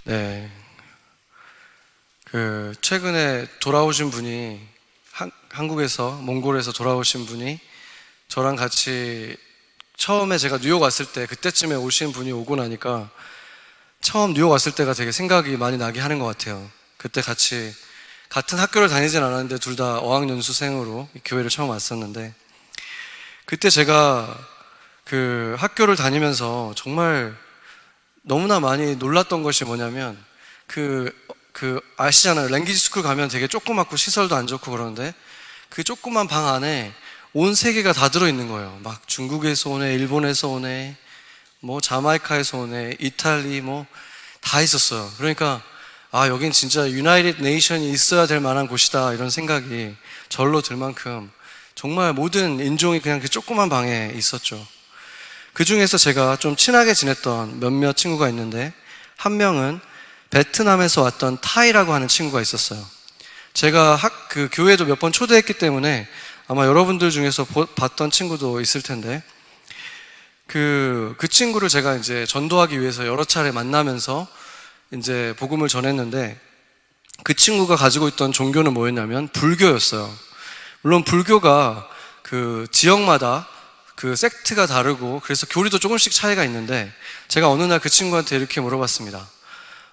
네. 최근에 돌아오신 분이, 한국에서, 몽골에서 돌아오신 분이 저랑 같이 처음에 제가 뉴욕 왔을 때, 그때쯤에 오신 분이 오고 나니까 처음 뉴욕 왔을 때가 되게 생각이 많이 나게 하는 것 같아요. 그때 같이, 같은 학교를 다니진 않았는데 둘 다 어학연수생으로 교회를 처음 왔었는데, 그때 제가 학교를 다니면서 정말 너무나 많이 놀랐던 것이 뭐냐면, 아시잖아요. 랭귀지 스쿨 가면 되게 조그맣고 시설도 안 좋고 그러는데, 그 조그만 방 안에 온 세계가 다 들어있는 거예요. 막 중국에서 오네, 일본에서 오네, 뭐 자마이카에서 오네, 이탈리 뭐 다 있었어요. 그러니까 여긴 진짜 유나이티드 네이션이 있어야 될 만한 곳이다, 이런 생각이 절로 들 만큼 정말 모든 인종이 그냥 그 조그만 방에 있었죠. 그 중에서 제가 좀 친하게 지냈던 몇몇 친구가 있는데, 한 명은 베트남에서 왔던 타이라고 하는 친구가 있었어요. 제가 교회도 몇 번 초대했기 때문에 아마 여러분들 중에서 봤던 친구도 있을 텐데, 그 친구를 제가 이제 전도하기 위해서 여러 차례 만나면서 이제 복음을 전했는데, 그 친구가 가지고 있던 종교는 뭐였냐면 불교였어요. 물론 불교가 그 지역마다 그 섹트가 다르고 그래서 교리도 조금씩 차이가 있는데, 제가 어느 날 그 친구한테 이렇게 물어봤습니다.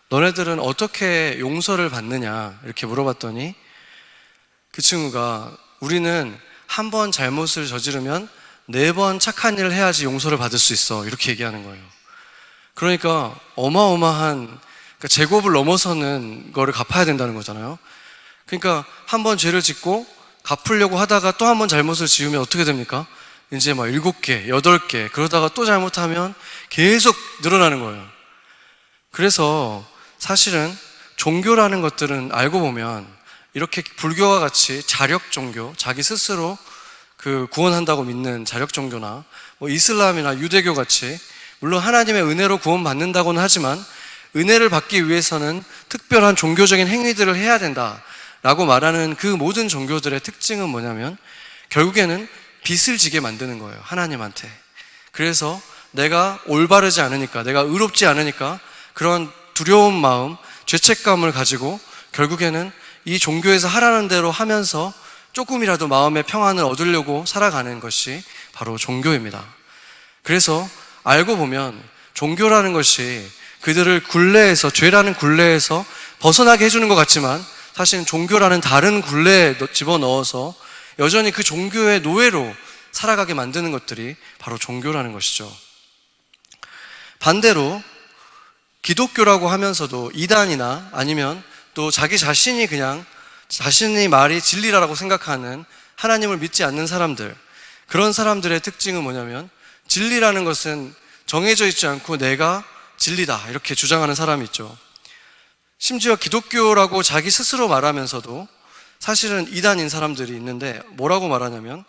너네들은 어떻게 용서를 받느냐, 이렇게 물어봤더니 그 친구가, 우리는 한 번 잘못을 저지르면 4번 착한 일을 해야지 용서를 받을 수 있어, 이렇게 얘기하는 거예요. 그러니까 어마어마한, 제곱을 넘어서는 거를 갚아야 된다는 거잖아요. 그러니까 한 번 죄를 짓고 갚으려고 하다가 또 한 번 잘못을 지으면 어떻게 됩니까? 이제 막 7개, 8개, 그러다가 또 잘못하면 계속 늘어나는 거예요. 그래서 사실은 종교라는 것들은 알고 보면 이렇게 불교와 같이 자력 종교, 자기 스스로 구원한다고 믿는 자력 종교나 뭐 이슬람이나 유대교 같이, 물론 하나님의 은혜로 구원받는다고는 하지만 은혜를 받기 위해서는 특별한 종교적인 행위들을 해야 된다라고 말하는 그 모든 종교들의 특징은 뭐냐면, 결국에는 빚을 지게 만드는 거예요, 하나님한테. 그래서 내가 올바르지 않으니까, 내가 의롭지 않으니까 그런 두려운 마음, 죄책감을 가지고 결국에는 이 종교에서 하라는 대로 하면서 조금이라도 마음의 평안을 얻으려고 살아가는 것이 바로 종교입니다. 그래서 알고 보면 종교라는 것이 그들을 굴레에서, 죄라는 굴레에서 벗어나게 해주는 것 같지만, 사실은 종교라는 다른 굴레에 집어넣어서 여전히 그 종교의 노예로 살아가게 만드는 것들이 바로 종교라는 것이죠. 반대로 기독교라고 하면서도 이단이나 아니면 또 자기 자신이 그냥 자신의 말이 진리라고 생각하는, 하나님을 믿지 않는 사람들, 그런 사람들의 특징은 뭐냐면, 진리라는 것은 정해져 있지 않고 내가 진리다, 이렇게 주장하는 사람이 있죠. 심지어 기독교라고 자기 스스로 말하면서도 사실은 이단인 사람들이 있는데, 뭐라고 말하냐면,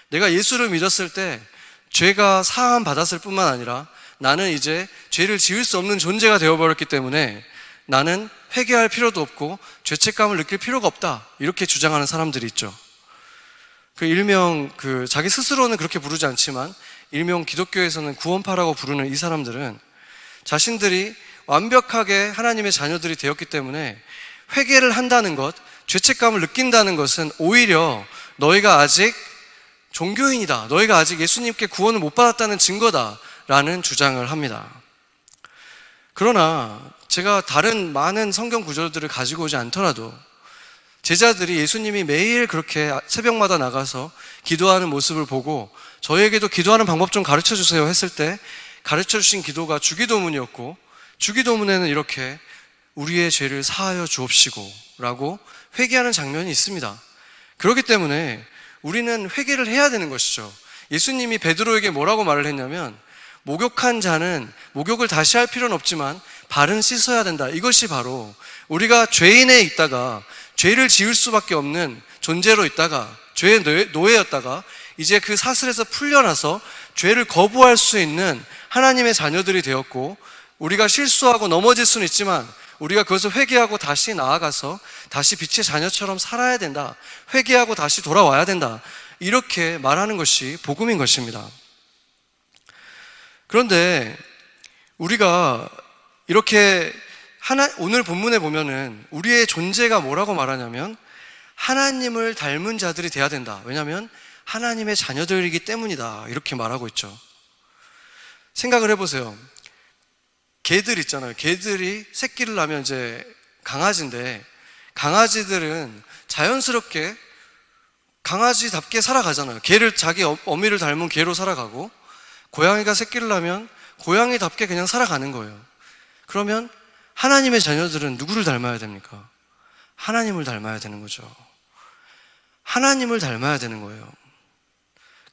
내가 예수를 믿었을 때 죄가 사함 받았을 뿐만 아니라 나는 이제 죄를 지을 수 없는 존재가 되어버렸기 때문에 나는 회개할 필요도 없고 죄책감을 느낄 필요가 없다, 이렇게 주장하는 사람들이 있죠. 일명 자기 스스로는 그렇게 부르지 않지만 일명 기독교에서는 구원파라고 부르는 이 사람들은 자신들이 완벽하게 하나님의 자녀들이 되었기 때문에 회개를 한다는 것, 죄책감을 느낀다는 것은 오히려 너희가 아직 종교인이다, 너희가 아직 예수님께 구원을 못 받았다는 증거다 라는 주장을 합니다. 그러나 제가 다른 많은 성경 구절들을 가지고 오지 않더라도 제자들이 예수님이 매일 그렇게 새벽마다 나가서 기도하는 모습을 보고, 저에게도 기도하는 방법 좀 가르쳐 주세요 했을 때 가르쳐 주신 기도가 주기도문이었고, 주기도문에는 이렇게 우리의 죄를 사하여 주옵시고 라고 회개하는 장면이 있습니다. 그렇기 때문에 우리는 회개를 해야 되는 것이죠. 예수님이 베드로에게 뭐라고 말을 했냐면, 목욕한 자는 목욕을 다시 할 필요는 없지만 발은 씻어야 된다. 이것이 바로 우리가 죄인에 있다가 죄를 지을 수밖에 없는 존재로 있다가 죄의 노예였다가 이제 그 사슬에서 풀려나서 죄를 거부할 수 있는 하나님의 자녀들이 되었고, 우리가 실수하고 넘어질 수는 있지만 우리가 그것을 회개하고 다시 나아가서 다시 빛의 자녀처럼 살아야 된다, 회개하고 다시 돌아와야 된다, 이렇게 말하는 것이 복음인 것입니다. 그런데 우리가 이렇게 오늘 본문에 보면은 우리의 존재가 뭐라고 말하냐면 하나님을 닮은 자들이 돼야 된다. 왜냐하면 하나님의 자녀들이기 때문이다. 이렇게 말하고 있죠. 생각을 해보세요. 개들 있잖아요. 개들이 새끼를 낳으면 이제 강아지인데, 강아지들은 자연스럽게 강아지답게 살아가잖아요. 개를 자기 어미를 닮은 개로 살아가고, 고양이가 새끼를 낳으면 고양이답게 그냥 살아가는 거예요. 그러면 하나님의 자녀들은 누구를 닮아야 됩니까? 하나님을 닮아야 되는 거죠. 하나님을 닮아야 되는 거예요.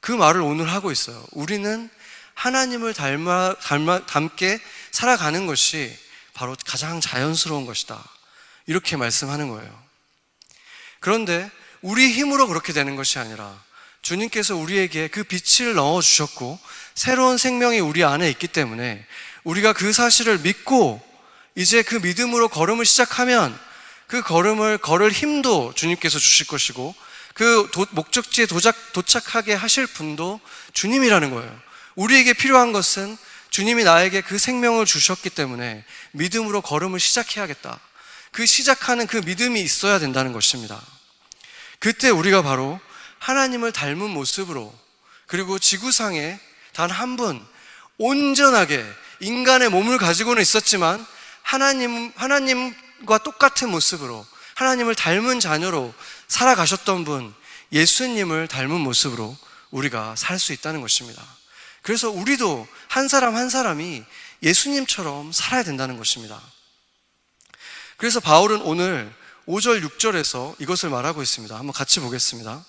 그 말을 오늘 하고 있어요. 우리는 하나님을 닮게 살아가는 것이 바로 가장 자연스러운 것이다. 이렇게 말씀하는 거예요. 그런데 우리 힘으로 그렇게 되는 것이 아니라 주님께서 우리에게 그 빛을 넣어주셨고 새로운 생명이 우리 안에 있기 때문에 우리가 그 사실을 믿고 이제 그 믿음으로 걸음을 시작하면 그 걸음을 걸을 힘도 주님께서 주실 것이고 그 목적지에 도착하게 하실 분도 주님이라는 거예요. 우리에게 필요한 것은 주님이 나에게 그 생명을 주셨기 때문에 믿음으로 걸음을 시작해야겠다. 그 시작하는 그 믿음이 있어야 된다는 것입니다. 그때 우리가 바로 하나님을 닮은 모습으로, 그리고 지구상에 단 한 분 온전하게 인간의 몸을 가지고는 있었지만 하나님과 똑같은 모습으로 하나님을 닮은 자녀로 살아가셨던 분, 예수님을 닮은 모습으로 우리가 살 수 있다는 것입니다. 그래서 우리도 한 사람 한 사람이 예수님처럼 살아야 된다는 것입니다. 그래서 바울은 오늘 5절 6절에서 이것을 말하고 있습니다. 한번 같이 보겠습니다.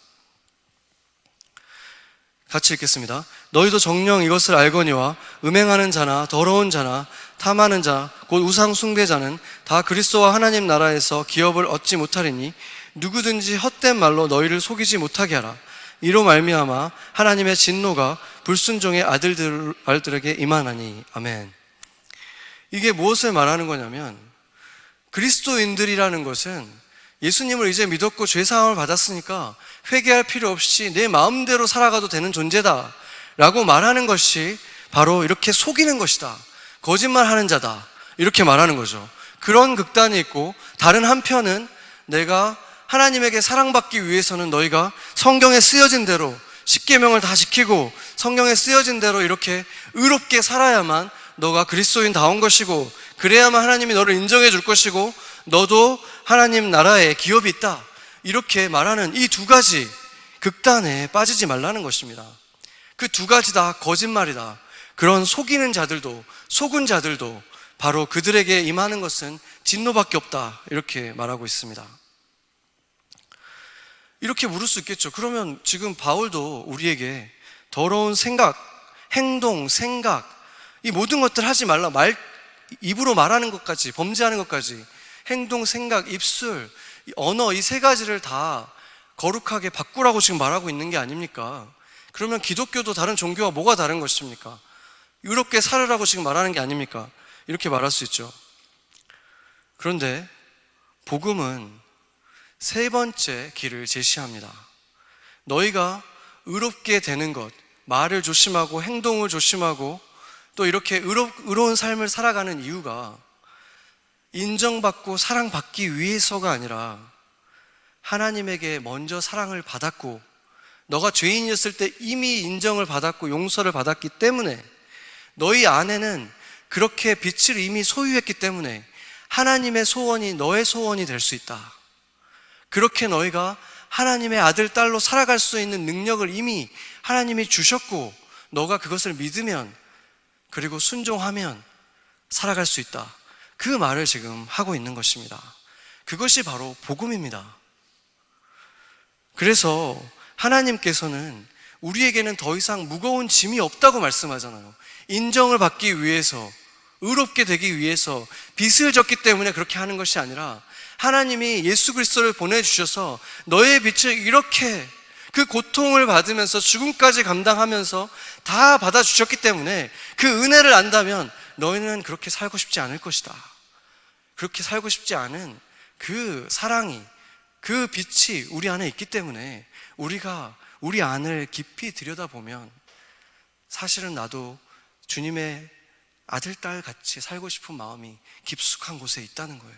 같이 읽겠습니다. 너희도 정녕 이것을 알거니와 음행하는 자나 더러운 자나 탐하는 자 곧 우상 숭배자는 다 그리스도와 하나님 나라에서 기업을 얻지 못하리니 누구든지 헛된 말로 너희를 속이지 못하게 하라. 이로 말미암아 하나님의 진노가 불순종의 아들들에게 임하나니. 아멘. 이게 무엇을 말하는 거냐면 그리스도인들이라는 것은 예수님을 이제 믿었고 죄사함을 받았으니까 회개할 필요 없이 내 마음대로 살아가도 되는 존재다 라고 말하는 것이 바로 이렇게 속이는 것이다, 거짓말하는 자다, 이렇게 말하는 거죠. 그런 극단이 있고, 다른 한편은 내가 하나님에게 사랑받기 위해서는 너희가 성경에 쓰여진 대로 십계명을 다 지키고 성경에 쓰여진 대로 이렇게 의롭게 살아야만 너가 그리스도인다운 것이고, 그래야만 하나님이 너를 인정해 줄 것이고 너도 하나님 나라에 기업이 있다, 이렇게 말하는 이 두 가지 극단에 빠지지 말라는 것입니다. 그 두 가지 다 거짓말이다. 그런 속이는 자들도, 속은 자들도 바로 그들에게 임하는 것은 진노밖에 없다, 이렇게 말하고 있습니다. 이렇게 물을 수 있겠죠. 그러면 지금 바울도 우리에게 더러운 생각, 행동, 생각, 이 모든 것들 하지 말라, 입으로 말하는 것까지, 범죄하는 것까지, 행동, 생각, 입술, 언어, 이 세 가지를 다 거룩하게 바꾸라고 지금 말하고 있는 게 아닙니까? 그러면 기독교도 다른 종교와 뭐가 다른 것입니까? 의롭게 살으라고 지금 말하는 게 아닙니까? 이렇게 말할 수 있죠. 그런데 복음은 세 번째 길을 제시합니다. 너희가 의롭게 되는 것, 말을 조심하고 행동을 조심하고 또 이렇게 의로운 삶을 살아가는 이유가 인정받고 사랑받기 위해서가 아니라 하나님에게 먼저 사랑을 받았고 너가 죄인이었을 때 이미 인정을 받았고 용서를 받았기 때문에, 너희 안에는 그렇게 빛을 이미 소유했기 때문에 하나님의 소원이 너의 소원이 될 수 있다. 그렇게 너희가 하나님의 아들, 딸로 살아갈 수 있는 능력을 이미 하나님이 주셨고 너가 그것을 믿으면, 그리고 순종하면 살아갈 수 있다. 그 말을 지금 하고 있는 것입니다. 그것이 바로 복음입니다. 그래서 하나님께서는 우리에게는 더 이상 무거운 짐이 없다고 말씀하잖아요. 인정을 받기 위해서, 의롭게 되기 위해서, 빚을 졌기 때문에 그렇게 하는 것이 아니라 하나님이 예수 그리스도를 보내주셔서 너의 빛을 이렇게 그 고통을 받으면서 죽음까지 감당하면서 다 받아주셨기 때문에 그 은혜를 안다면 너희는 그렇게 살고 싶지 않을 것이다. 그렇게 살고 싶지 않은 그 사랑이, 그 빛이 우리 안에 있기 때문에 우리가 우리 안을 깊이 들여다보면 사실은 나도 주님의 아들, 딸 같이 살고 싶은 마음이 깊숙한 곳에 있다는 거예요.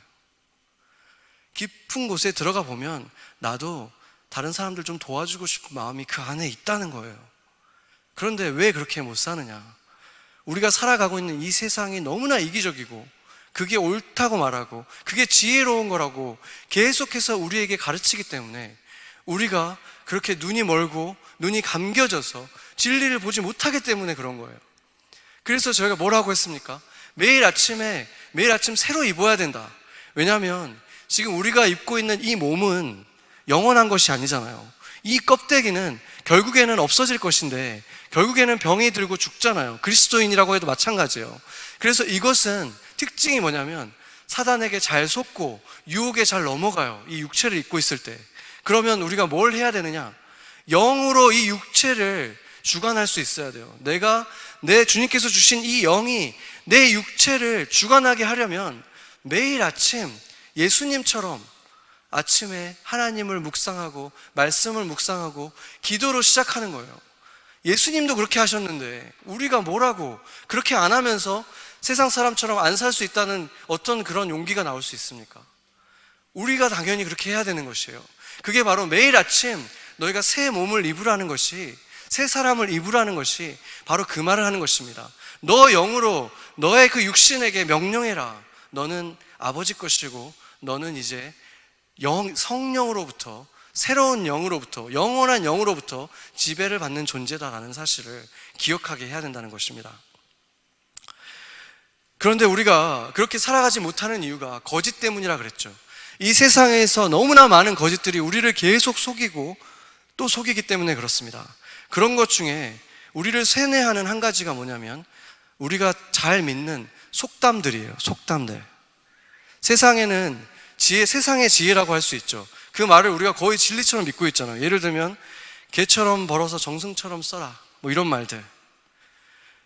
깊은 곳에 들어가 보면 나도 다른 사람들 좀 도와주고 싶은 마음이 그 안에 있다는 거예요. 그런데 왜 그렇게 못 사느냐? 우리가 살아가고 있는 이 세상이 너무나 이기적이고 그게 옳다고 말하고 그게 지혜로운 거라고 계속해서 우리에게 가르치기 때문에 우리가 그렇게 눈이 멀고 눈이 감겨져서 진리를 보지 못하기 때문에 그런 거예요. 그래서 저희가 뭐라고 했습니까? 매일 아침 새로 입어야 된다. 왜냐하면 지금 우리가 입고 있는 이 몸은 영원한 것이 아니잖아요. 이 껍데기는 결국에는 없어질 것인데 결국에는 병이 들고 죽잖아요. 그리스도인이라고 해도 마찬가지예요. 그래서 이것은 특징이 뭐냐면 사단에게 잘 속고 유혹에 잘 넘어가요. 이 육체를 입고 있을 때. 그러면 우리가 뭘 해야 되느냐? 영으로 이 육체를 주관할 수 있어야 돼요. 내 주님께서 주신 이 영이 내 육체를 주관하게 하려면 매일 아침 예수님처럼 아침에 하나님을 묵상하고 말씀을 묵상하고 기도로 시작하는 거예요. 예수님도 그렇게 하셨는데 우리가 뭐라고 그렇게 안 하면서 세상 사람처럼 안 살 수 있다는 어떤 그런 용기가 나올 수 있습니까? 우리가 당연히 그렇게 해야 되는 것이에요. 그게 바로 매일 아침 너희가 새 몸을 입으라는 것이, 새 사람을 입으라는 것이 바로 그 말을 하는 것입니다. 너 영으로 너의 그 육신에게 명령해라. 너는 아버지 것이고 너는 이제 성령으로부터, 새로운 영으로부터, 영원한 영으로부터 지배를 받는 존재다라는 사실을 기억하게 해야 된다는 것입니다. 그런데 우리가 그렇게 살아가지 못하는 이유가 거짓 때문이라 그랬죠. 이 세상에서 너무나 많은 거짓들이 우리를 계속 속이고 또 속이기 때문에 그렇습니다. 그런 것 중에 우리를 세뇌하는 한 가지가 뭐냐면 우리가 잘 믿는 속담들이에요. 속담들. 세상에는 세상의 지혜라고 할 수 있죠. 그 말을 우리가 거의 진리처럼 믿고 있잖아요. 예를 들면 개처럼 벌어서 정승처럼 써라, 뭐 이런 말들.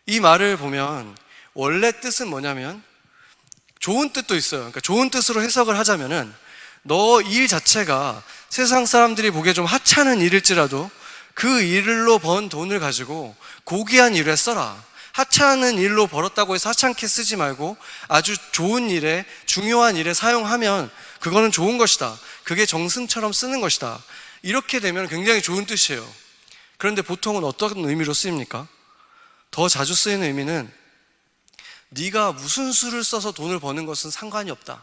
이 말을 보면 원래 뜻은 뭐냐면 좋은 뜻도 있어요. 그러니까 좋은 뜻으로 해석을 하자면은 너 일 자체가 세상 사람들이 보기에 좀 하찮은 일일지라도 그 일로 번 돈을 가지고 고귀한 일에 써라. 하찮은 일로 벌었다고 해서 하찮게 쓰지 말고 아주 좋은 일에, 중요한 일에 사용하면 그거는 좋은 것이다. 그게 정승처럼 쓰는 것이다. 이렇게 되면 굉장히 좋은 뜻이에요. 그런데 보통은 어떤 의미로 쓰입니까? 더 자주 쓰이는 의미는 네가 무슨 수를 써서 돈을 버는 것은 상관이 없다.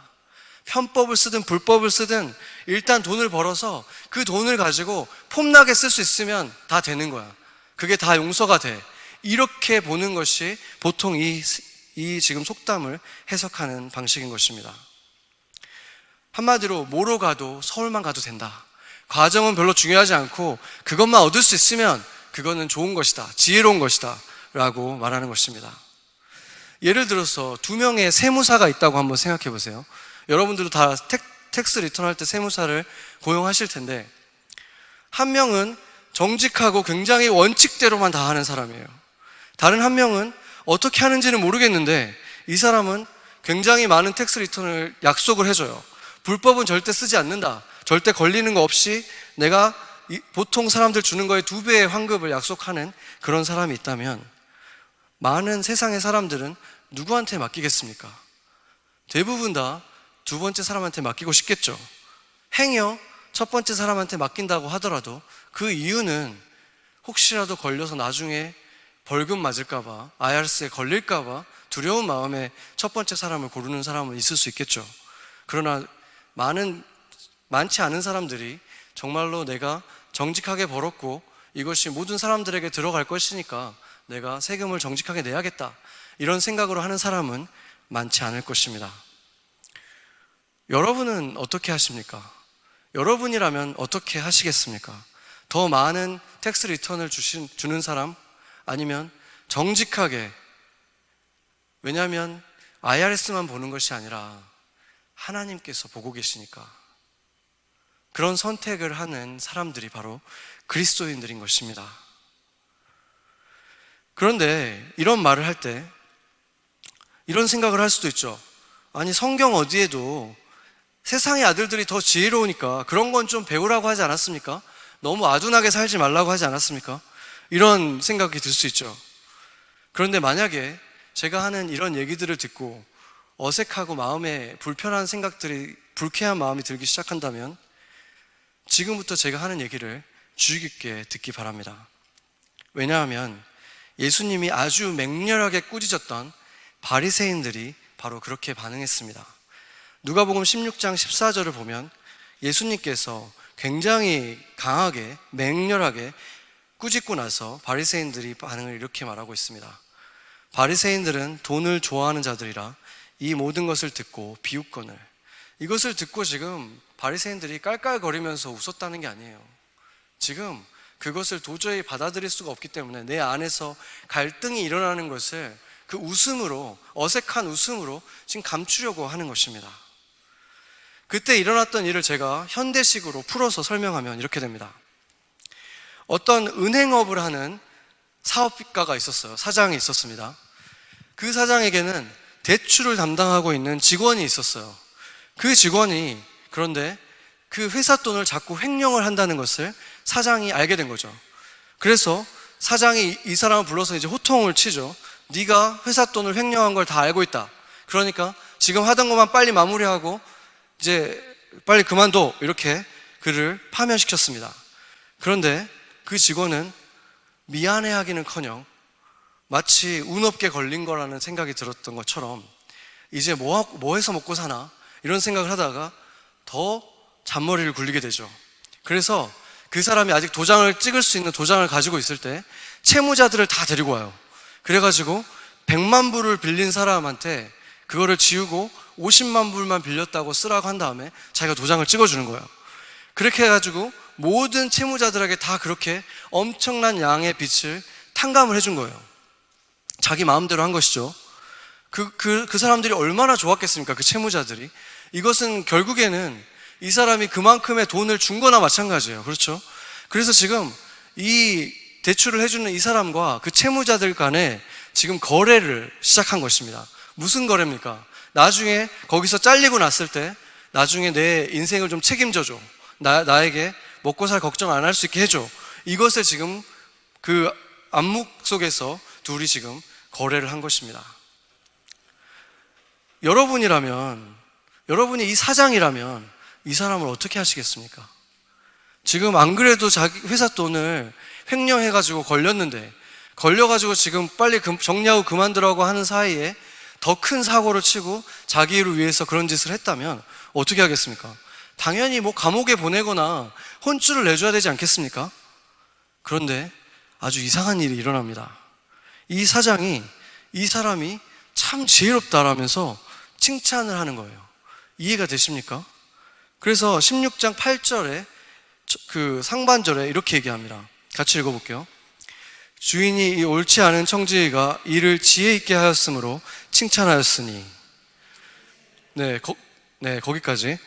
편법을 쓰든 불법을 쓰든 일단 돈을 벌어서 그 돈을 가지고 폼나게 쓸 수 있으면 다 되는 거야. 그게 다 용서가 돼. 이렇게 보는 것이 보통 이 지금 속담을 해석하는 방식인 것입니다. 한마디로 뭐로 가도 서울만 가도 된다. 과정은 별로 중요하지 않고 그것만 얻을 수 있으면 그거는 좋은 것이다. 지혜로운 것이다. 라고 말하는 것입니다. 예를 들어서 2명의 세무사가 있다고 한번 생각해 보세요. 여러분들도 다 텍스 리턴할 때 세무사를 고용하실 텐데 한 명은 정직하고 굉장히 원칙대로만 다 하는 사람이에요. 다른 한 명은 어떻게 하는지는 모르겠는데 이 사람은 굉장히 많은 텍스 리턴을 약속을 해줘요. 불법은 절대 쓰지 않는다. 절대 걸리는 거 없이 내가 보통 사람들 주는 거에 2배의 환급을 약속하는 그런 사람이 있다면 많은 세상의 사람들은 누구한테 맡기겠습니까? 대부분 다 두 번째 사람한테 맡기고 싶겠죠. 행여 첫 번째 사람한테 맡긴다고 하더라도 그 이유는 혹시라도 걸려서 나중에 벌금 맞을까봐, IRS에 걸릴까봐 두려운 마음에 첫 번째 사람을 고르는 사람은 있을 수 있겠죠. 그러나 많지 않은 사람들이 정말로 내가 정직하게 벌었고 이것이 모든 사람들에게 들어갈 것이니까 내가 세금을 정직하게 내야겠다. 이런 생각으로 하는 사람은 많지 않을 것입니다. 여러분은 어떻게 하십니까? 여러분이라면 어떻게 하시겠습니까? 더 많은 텍스 리턴을 주는 사람? 아니면 정직하게, 왜냐하면 IRS만 보는 것이 아니라 하나님께서 보고 계시니까 그런 선택을 하는 사람들이 바로 그리스도인들인 것입니다. 그런데 이런 말을 할 때 이런 생각을 할 수도 있죠. 아니 성경 어디에도 세상의 아들들이 더 지혜로우니까 그런 건 좀 배우라고 하지 않았습니까? 너무 아둔하게 살지 말라고 하지 않았습니까? 이런 생각이 들 수 있죠. 그런데 만약에 제가 하는 이런 얘기들을 듣고 어색하고 마음에 불편한 생각들이, 불쾌한 마음이 들기 시작한다면 지금부터 제가 하는 얘기를 주의 깊게 듣기 바랍니다. 왜냐하면 예수님이 아주 맹렬하게 꾸짖었던 바리새인들이 바로 그렇게 반응했습니다. 누가복음 16장 14절을 보면 예수님께서 굉장히 강하게 맹렬하게 꾸짖고 나서 바리새인들이 반응을 이렇게 말하고 있습니다. 바리새인들은 돈을 좋아하는 자들이라 이 모든 것을 듣고 비웃거늘. 이것을 듣고 지금 바리새인들이 깔깔거리면서 웃었다는 게 아니에요. 지금 그것을 도저히 받아들일 수가 없기 때문에 내 안에서 갈등이 일어나는 것을 그 웃음으로, 어색한 웃음으로 지금 감추려고 하는 것입니다. 그때 일어났던 일을 제가 현대식으로 풀어서 설명하면 이렇게 됩니다. 어떤 은행업을 하는 사업가가 있었어요. 사장이 있었습니다. 그 사장에게는 대출을 담당하고 있는 직원이 있었어요. 그 직원이 그런데 그 회사 돈을 자꾸 횡령을 한다는 것을 사장이 알게 된 거죠. 그래서 사장이 이 사람을 불러서 이제 호통을 치죠. 네가 회사 돈을 횡령한 걸 다 알고 있다. 그러니까 지금 하던 것만 빨리 마무리하고 이제 빨리 그만둬. 이렇게 그를 파면시켰습니다. 그런데 그 직원은 미안해하기는커녕 마치 운 없게 걸린 거라는 생각이 들었던 것처럼 이제 뭐 해서 먹고 사나 이런 생각을 하다가 더 잔머리를 굴리게 되죠. 그래서 그 사람이 아직 도장을 찍을 수 있는 도장을 가지고 있을 때 채무자들을 다 데리고 와요. 그래가지고 100만 불을 빌린 사람한테 그거를 지우고 50만 불만 빌렸다고 쓰라고 한 다음에 자기가 도장을 찍어주는 거예요. 그렇게 해가지고 모든 채무자들에게 다 그렇게 엄청난 양의 빚을 탕감을 해준 거예요. 자기 마음대로 한 것이죠. 그 사람들이 얼마나 좋았겠습니까? 그 채무자들이. 이것은 결국에는 이 사람이 그만큼의 돈을 준 거나 마찬가지예요. 그렇죠? 그래서 지금 이 대출을 해주는 이 사람과 그 채무자들 간에 지금 거래를 시작한 것입니다. 무슨 거래입니까? 나중에 거기서 잘리고 났을 때 나중에 내 인생을 좀 책임져줘. 나에게 먹고 살 걱정 안 할 수 있게 해줘. 이것을 지금 그 안목 속에서 둘이 지금 거래를 한 것입니다. 여러분이 이 사장이라면 이 사람을 어떻게 하시겠습니까? 지금 안 그래도 자기 회사 돈을 횡령해가지고 걸려가지고 지금 빨리 정리하고 그만두라고 하는 사이에 더 큰 사고를 치고 자기를 위해서 그런 짓을 했다면 어떻게 하겠습니까? 당연히 뭐 감옥에 보내거나 혼쭐을 내줘야 되지 않겠습니까? 그런데 아주 이상한 일이 일어납니다. 이 사장이 이 사람이 참 지혜롭다라면서 칭찬을 하는 거예요. 이해가 되십니까? 그래서 16장 8절에 그 상반절에 이렇게 얘기합니다. 같이 읽어볼게요. 주인이 이 옳지 않은 청지기가 이를 지혜 있게 하였으므로 칭찬하였으니. 거기까지.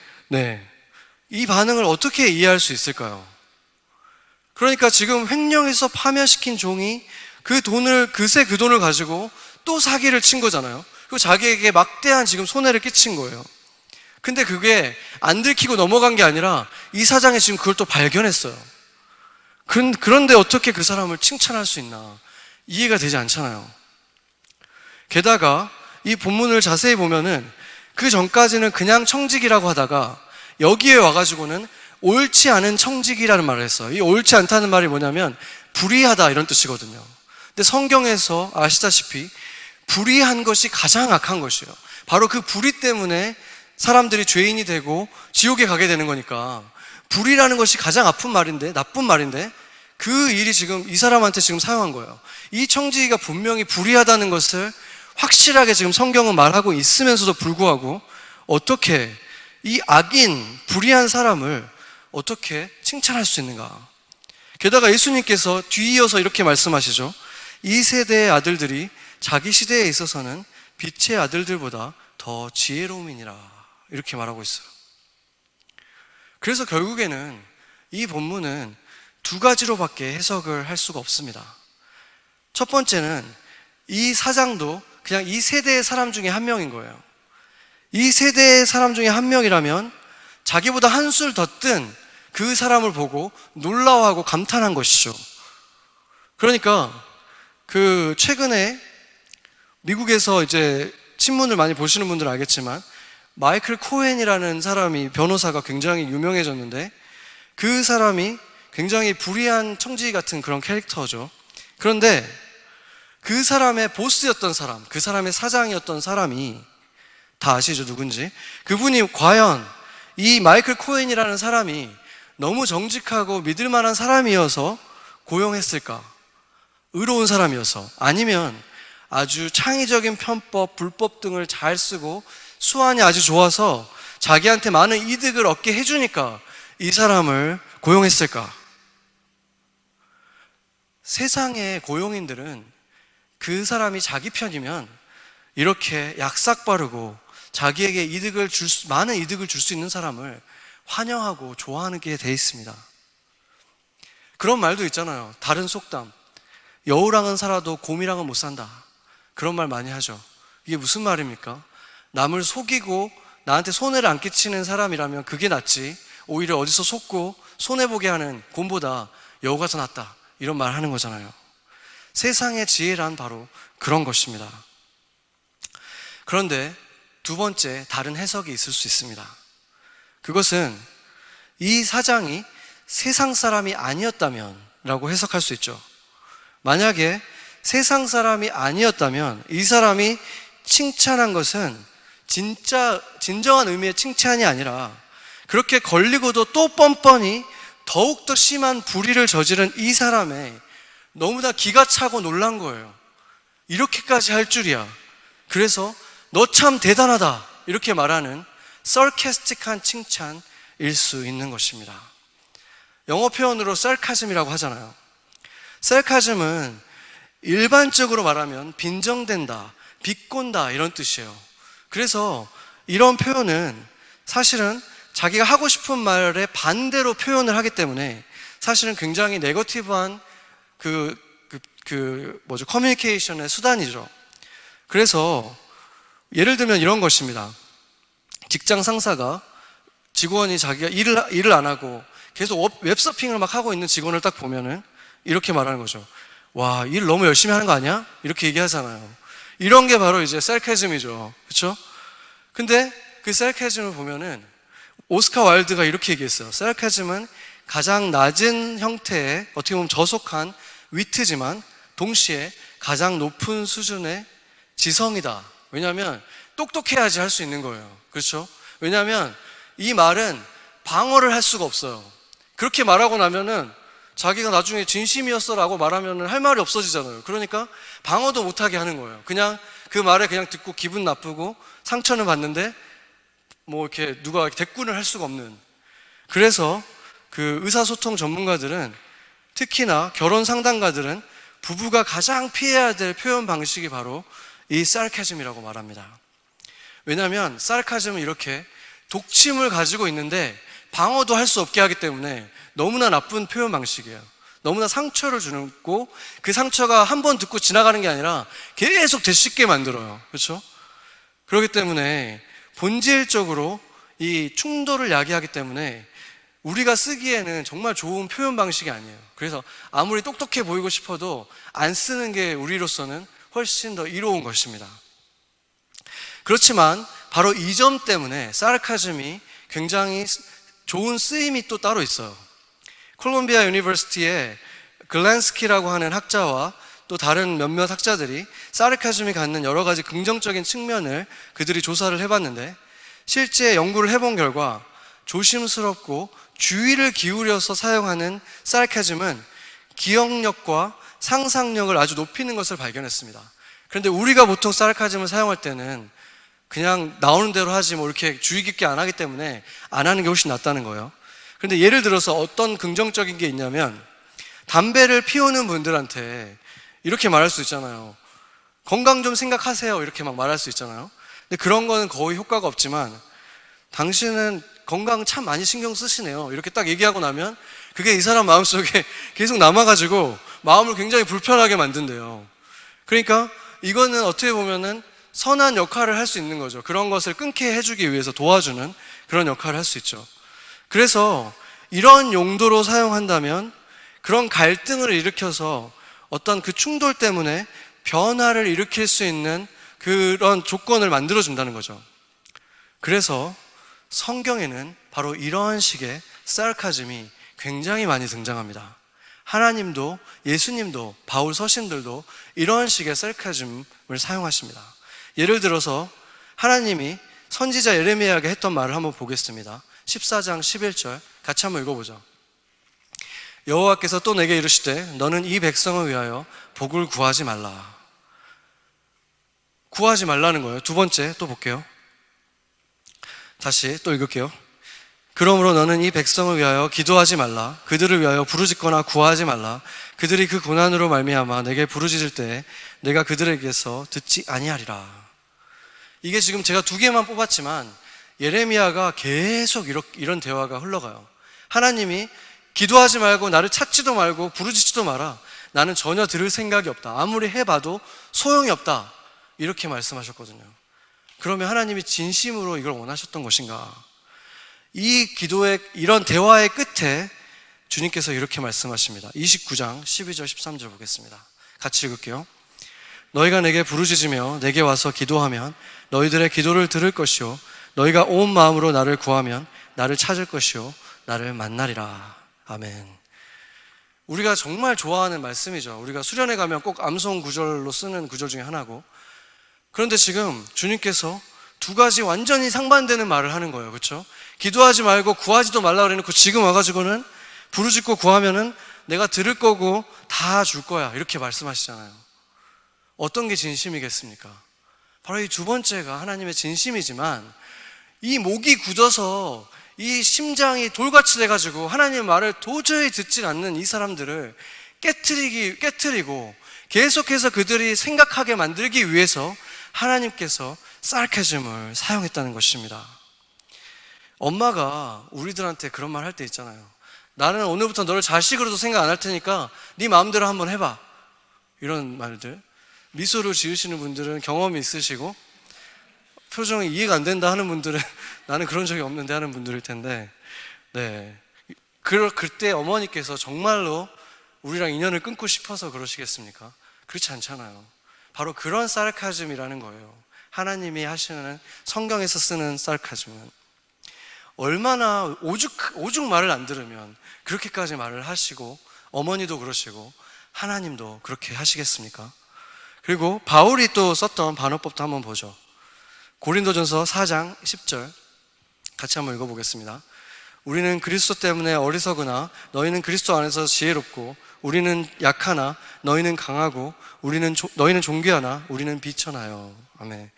이 반응을 어떻게 이해할 수 있을까요? 그러니까 지금 횡령해서 파면시킨 종이 그 돈을 가지고 또 사기를 친 거잖아요. 그리고 자기에게 막대한 지금 손해를 끼친 거예요. 근데 그게 안 들키고 넘어간 게 아니라 이 사장이 지금 그걸 또 발견했어요. 그런데 어떻게 그 사람을 칭찬할 수 있나? 이해가 되지 않잖아요. 게다가 이 본문을 자세히 보면은 그 전까지는 그냥 청직이라고 하다가 여기에 와가지고는 옳지 않은 청직이라는 말을 했어요. 이 옳지 않다는 말이 뭐냐면 불의하다 이런 뜻이거든요. 근데 성경에서 아시다시피 불의한 것이 가장 악한 것이에요. 바로 그 불의 때문에 사람들이 죄인이 되고 지옥에 가게 되는 거니까 불의라는 것이 가장 나쁜 말인데 그 일이 지금 이 사람한테 지금 사용한 거예요. 이 청지기가 분명히 불의하다는 것을 확실하게 지금 성경은 말하고 있으면서도 불구하고 어떻게 이 악인, 불의한 사람을 어떻게 칭찬할 수 있는가? 게다가 예수님께서 뒤이어서 이렇게 말씀하시죠. 이 세대의 아들들이 자기 시대에 있어서는 빛의 아들들보다 더 지혜로움이니라. 이렇게 말하고 있어요. 그래서 결국에는 이 본문은 두 가지로밖에 해석을 할 수가 없습니다. 첫 번째는 이 사장도 그냥 이 세대의 사람 중에 한 명인 거예요. 이 세대의 사람 중에 한 명이라면 자기보다 한술 더 뜬 그 사람을 보고 놀라워하고 감탄한 것이죠. 그러니까 최근에 미국에서 이제 신문을 많이 보시는 분들은 알겠지만 마이클 코헨이라는 사람이 변호사가 굉장히 유명해졌는데 그 사람이 굉장히 불의한 청지 같은 그런 캐릭터죠. 그런데 그 사람의 보스였던 사람, 그 사람의 사장이었던 사람이 다 아시죠? 누군지. 그분이 과연 이 마이클 코헨이라는 사람이 너무 정직하고 믿을 만한 사람이어서 고용했을까? 의로운 사람이어서. 아니면 아주 창의적인 편법, 불법 등을 잘 쓰고 수완이 아주 좋아서 자기한테 많은 이득을 얻게 해주니까 이 사람을 고용했을까? 세상의 고용인들은 그 사람이 자기 편이면 이렇게 약삭 빠르고 자기에게 많은 이득을 줄 수 있는 사람을 환영하고 좋아하는 게 돼 있습니다. 그런 말도 있잖아요. 다른 속담. 여우랑은 살아도 곰이랑은 못 산다. 그런 말 많이 하죠. 이게 무슨 말입니까? 남을 속이고 나한테 손해를 안 끼치는 사람이라면 그게 낫지, 오히려 어디서 속고 손해보게 하는 곰보다 여우가 더 낫다, 이런 말 하는 거잖아요. 세상의 지혜란 바로 그런 것입니다. 그런데 두 번째 다른 해석이 있을 수 있습니다. 그것은 이 사장이 세상 사람이 아니었다면 라고 해석할 수 있죠. 만약에 세상 사람이 아니었다면 이 사람이 칭찬한 것은 진정한 의미의 칭찬이 아니라 그렇게 걸리고도 또 뻔뻔히 더욱더 심한 불의를 저지른 이 사람의 너무나 기가 차고 놀란 거예요. 이렇게까지 할 줄이야. 그래서 너 참 대단하다, 이렇게 말하는 sarcastic한 칭찬일 수 있는 것입니다. 영어 표현으로 sarcasm이라고 하잖아요. sarcasm은 일반적으로 말하면 빈정된다, 비꼰다, 이런 뜻이에요. 그래서 이런 표현은 사실은 자기가 하고 싶은 말의 반대로 표현을 하기 때문에 사실은 굉장히 네거티브한 커뮤니케이션의 수단이죠. 그래서 예를 들면 이런 것입니다. 직장 상사가 직원이 자기가 일을 안 하고 계속 웹서핑을 막 하고 있는 직원을 딱 보면은 이렇게 말하는 거죠. 와, 일 너무 열심히 하는 거 아니야? 이렇게 얘기하잖아요. 이런 게 바로 이제 sarcasm이죠. 그렇죠? 근데 그 sarcasm을 보면은 오스카 와일드가 이렇게 얘기했어요. sarcasm은 가장 낮은 형태의 어떻게 보면 저속한 위트지만 동시에 가장 높은 수준의 지성이다. 왜냐하면 똑똑해야지 할 수 있는 거예요. 그렇죠? 왜냐하면 이 말은 방어를 할 수가 없어요. 그렇게 말하고 나면은 자기가 나중에 진심이었어 라고 말하면 할 말이 없어지잖아요. 그러니까 방어도 못하게 하는 거예요. 그냥 그 말에 그냥 듣고 기분 나쁘고 상처는 받는데 뭐 이렇게 누가 대꾸를 할 수가 없는. 그래서 그 의사소통 전문가들은, 특히나 결혼 상담가들은 부부가 가장 피해야 될 표현 방식이 바로 이 sarcasm이라고 말합니다. 왜냐하면 sarcasm은 이렇게 독침을 가지고 있는데 방어도 할 수 없게 하기 때문에 너무나 나쁜 표현 방식이에요. 너무나 상처를 주고 그 상처가 한 번 듣고 지나가는 게 아니라 계속 되씹게 만들어요. 그렇죠? 그렇기 때문에 본질적으로 이 충돌을 야기하기 때문에 우리가 쓰기에는 정말 좋은 표현 방식이 아니에요. 그래서 아무리 똑똑해 보이고 싶어도 안 쓰는 게 우리로서는 훨씬 더 이로운 것입니다. 그렇지만 바로 이 점 때문에 사르카즘이 굉장히 좋은 쓰임이 또 따로 있어요. 콜롬비아 유니버시티의 글란스키라고 하는 학자와 또 다른 몇몇 학자들이 사르카즘이 갖는 여러 가지 긍정적인 측면을 그들이 조사를 해봤는데, 실제 연구를 해본 결과 조심스럽고 주의를 기울여서 사용하는 사르카즘은 기억력과 상상력을 아주 높이는 것을 발견했습니다. 그런데 우리가 보통 사르카즘을 사용할 때는 그냥 나오는 대로 하지 뭐 이렇게 주의 깊게 안 하기 때문에 안 하는 게 훨씬 낫다는 거예요. 그런데 예를 들어서 어떤 긍정적인 게 있냐면, 담배를 피우는 분들한테 이렇게 말할 수 있잖아요. 건강 좀 생각하세요, 이렇게 막 말할 수 있잖아요. 근데 그런 거는 거의 효과가 없지만, 당신은 건강 참 많이 신경 쓰시네요, 이렇게 딱 얘기하고 나면 그게 이 사람 마음속에 계속 남아가지고 마음을 굉장히 불편하게 만든대요. 그러니까 이거는 어떻게 보면은 선한 역할을 할 수 있는 거죠. 그런 것을 끊게 해주기 위해서 도와주는 그런 역할을 할 수 있죠. 그래서 이런 용도로 사용한다면 그런 갈등을 일으켜서 어떤 그 충돌 때문에 변화를 일으킬 수 있는 그런 조건을 만들어준다는 거죠. 그래서 성경에는 바로 이러한 식의 사르카즘이 굉장히 많이 등장합니다. 하나님도 예수님도 바울 서신들도 이러한 식의 사르카즘을 사용하십니다. 예를 들어서 하나님이 선지자 예레미야에게 했던 말을 한번 보겠습니다. 14장 11절 같이 한번 읽어보죠. 여호와께서 또 내게 이르시되 너는 이 백성을 위하여 복을 구하지 말라. 구하지 말라는 거예요. 두 번째 또 볼게요. 다시 또 읽을게요. 그러므로 너는 이 백성을 위하여 기도하지 말라. 그들을 위하여 부르짖거나 구하지 말라. 그들이 그 고난으로 말미암아 내게 부르짖을 때 내가 그들에게서 듣지 아니하리라. 이게 지금 제가 두 개만 뽑았지만 예레미야가 계속 이런 대화가 흘러가요. 하나님이 기도하지 말고 나를 찾지도 말고 부르짖지도 마라. 나는 전혀 들을 생각이 없다. 아무리 해봐도 소용이 없다. 이렇게 말씀하셨거든요. 그러면 하나님이 진심으로 이걸 원하셨던 것인가? 이 기도의 이런 대화의 끝에 주님께서 이렇게 말씀하십니다. 29장 12절 13절 보겠습니다. 같이 읽을게요. 너희가 내게 부르짖으며 내게 와서 기도하면 너희들의 기도를 들을 것이요 너희가 온 마음으로 나를 구하면 나를 찾을 것이요 나를 만나리라. 아멘. 우리가 정말 좋아하는 말씀이죠. 우리가 수련회 가면 꼭 암송 구절로 쓰는 구절 중에 하나고, 그런데 지금 주님께서 두 가지 완전히 상반되는 말을 하는 거예요. 그렇죠? 기도하지 말고 구하지도 말라 그래놓고 지금 와가지고는 부르짖고 구하면은 내가 들을 거고 다 줄 거야 이렇게 말씀하시잖아요. 어떤 게 진심이겠습니까? 바로 이 두 번째가 하나님의 진심이지만, 이 목이 굳어서 이 심장이 돌같이 돼가지고 하나님의 말을 도저히 듣지 않는 이 사람들을 깨트리고 계속해서 그들이 생각하게 만들기 위해서 하나님께서 사르카즘을 사용했다는 것입니다. 엄마가 우리들한테 그런 말 할 때 있잖아요. 나는 오늘부터 너를 자식으로도 생각 안 할 테니까 네 마음대로 한번 해봐. 이런 말들. 미소를 지으시는 분들은 경험이 있으시고, 표정이 이해가 안 된다 하는 분들은 나는 그런 적이 없는데 하는 분들일 텐데, 네. 그때 어머니께서 정말로 우리랑 인연을 끊고 싶어서 그러시겠습니까? 그렇지 않잖아요. 바로 그런 사르카즘이라는 거예요. 하나님이 하시는, 성경에서 쓰는 사르카즘은 얼마나 오죽 말을 안 들으면 그렇게까지 말을 하시고, 어머니도 그러시고 하나님도 그렇게 하시겠습니까? 그리고 바울이 또 썼던 반어법도 한번 보죠. 고린도전서 4장 10절 같이 한번 읽어보겠습니다. 우리는 그리스도 때문에 어리석으나 너희는 그리스도 안에서 지혜롭고, 우리는 약하나 너희는 강하고, 너희는 존귀하나 우리는 비천하여. 아멘.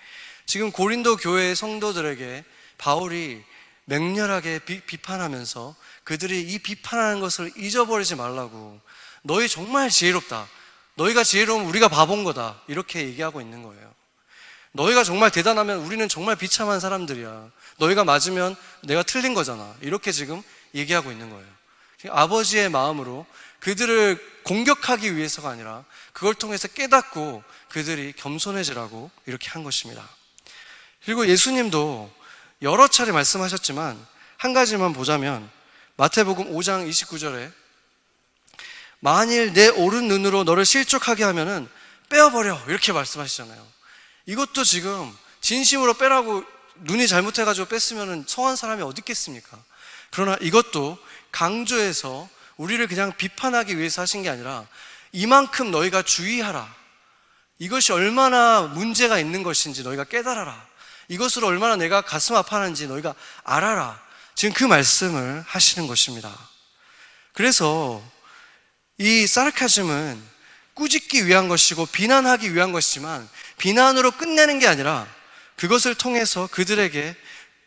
지금 고린도 교회의 성도들에게 바울이 맹렬하게 비판하면서 그들이 이 비판하는 것을 잊어버리지 말라고, 너희 정말 지혜롭다, 너희가 지혜로우면 우리가 바본 거다, 이렇게 얘기하고 있는 거예요. 너희가 정말 대단하면 우리는 정말 비참한 사람들이야, 너희가 맞으면 내가 틀린 거잖아, 이렇게 지금 얘기하고 있는 거예요. 아버지의 마음으로 그들을 공격하기 위해서가 아니라 그걸 통해서 깨닫고 그들이 겸손해지라고 이렇게 한 것입니다. 그리고 예수님도 여러 차례 말씀하셨지만 한 가지만 보자면 마태복음 5장 29절에 만일 내 오른 눈으로 너를 실족하게 하면은 빼어버려, 이렇게 말씀하시잖아요. 이것도 지금 진심으로 빼라고, 눈이 잘못해가지고 뺐으면 성한 사람이 어디 있겠습니까? 그러나 이것도 강조해서 우리를 그냥 비판하기 위해서 하신 게 아니라 이만큼 너희가 주의하라, 이것이 얼마나 문제가 있는 것인지 너희가 깨달아라, 이것으로 얼마나 내가 가슴 아파하는지 너희가 알아라, 지금 그 말씀을 하시는 것입니다. 그래서 이 사르카즘은 꾸짖기 위한 것이고 비난하기 위한 것이지만, 비난으로 끝내는 게 아니라 그것을 통해서 그들에게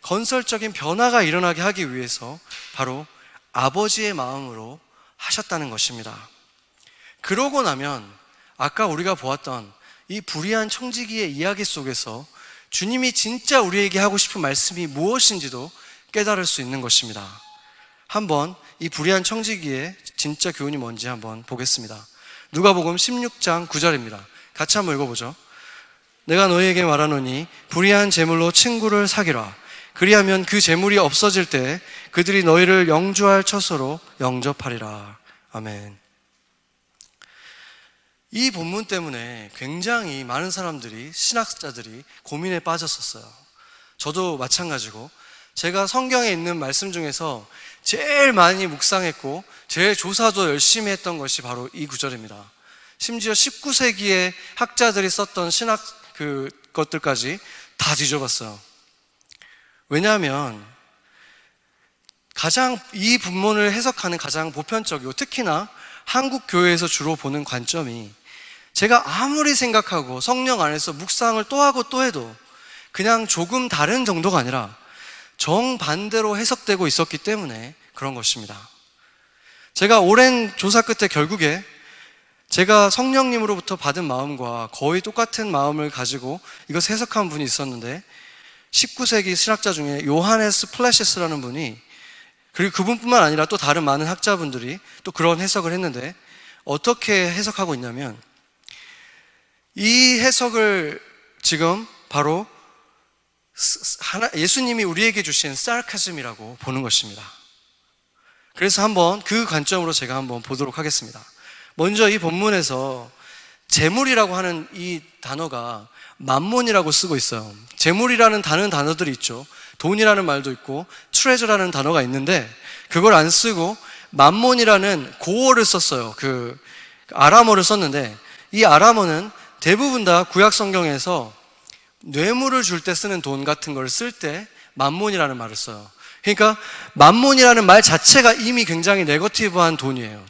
건설적인 변화가 일어나게 하기 위해서 바로 아버지의 마음으로 하셨다는 것입니다. 그러고 나면 아까 우리가 보았던 이 불의한 청지기의 이야기 속에서 주님이 진짜 우리에게 하고 싶은 말씀이 무엇인지도 깨달을 수 있는 것입니다. 한번 이 불의한 청지기의 진짜 교훈이 뭔지 한번 보겠습니다. 누가복음 16장 9절입니다. 같이 한번 읽어보죠. 내가 너희에게 말하노니 불의한 재물로 친구를 사귀라. 그리하면 그 재물이 없어질 때 그들이 너희를 영주할 처소로 영접하리라. 아멘. 이 본문 때문에 굉장히 많은 사람들이, 신학자들이 고민에 빠졌었어요. 저도 마찬가지고, 제가 성경에 있는 말씀 중에서 제일 많이 묵상했고 제일 조사도 열심히 했던 것이 바로 이 구절입니다. 심지어 19세기의 학자들이 썼던 신학 것들까지 다 뒤져봤어요. 왜냐하면 가장 이 본문을 해석하는 가장 보편적이고 특히나 한국 교회에서 주로 보는 관점이, 제가 아무리 생각하고 성령 안에서 묵상을 또 하고 또 해도 그냥 조금 다른 정도가 아니라 정반대로 해석되고 있었기 때문에 그런 것입니다. 제가 오랜 조사 끝에 결국에 제가 성령님으로부터 받은 마음과 거의 똑같은 마음을 가지고 이것을 해석한 분이 있었는데, 19세기 신학자 중에 요하네스 플래시스라는 분이, 그리고 그분뿐만 아니라 또 다른 많은 학자분들이 또 그런 해석을 했는데, 어떻게 해석하고 있냐면, 이 해석을 지금 바로 예수님이 우리에게 주신 사르카즘이라고 보는 것입니다. 그래서 한번 그 관점으로 제가 한번 보도록 하겠습니다. 먼저 이 본문에서 재물이라고 하는 이 단어가 만몬이라고 쓰고 있어요. 재물이라는 다른 단어들이 있죠. 돈이라는 말도 있고 트레저라는 단어가 있는데 그걸 안 쓰고 만몬이라는 고어를 썼어요. 그 아람어를 썼는데, 이 아람어는 대부분 다 구약 성경에서 뇌물을 줄 때 쓰는 돈 같은 걸 쓸 때 만몬이라는 말을 써요. 그러니까 만몬이라는 말 자체가 이미 굉장히 네거티브한 돈이에요.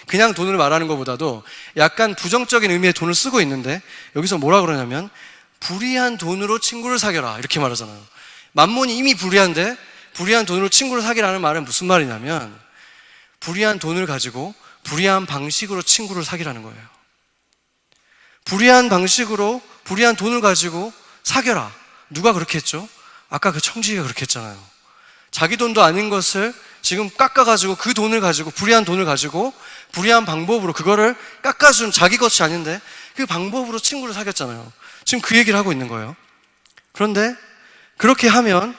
그냥 돈을 말하는 것보다도 약간 부정적인 의미의 돈을 쓰고 있는데, 여기서 뭐라 그러냐면 불의한 돈으로 친구를 사겨라 이렇게 말하잖아요. 만몬이 이미 불의한데 불의한 돈으로 친구를 사귀라는 말은 무슨 말이냐면, 불의한 돈을 가지고 불의한 방식으로 친구를 사귀라는 거예요. 불의한 방식으로 불의한 돈을 가지고 사겨라. 누가 그렇게 했죠? 아까 그 청지기가 그렇게 했잖아요. 자기 돈도 아닌 것을 지금 깎아가지고 그 돈을 가지고, 불의한 돈을 가지고 불의한 방법으로 그거를 깎아준 자기 것이 아닌데 그 방법으로 친구를 사귀었잖아요. 지금 그 얘기를 하고 있는 거예요. 그런데 그렇게 하면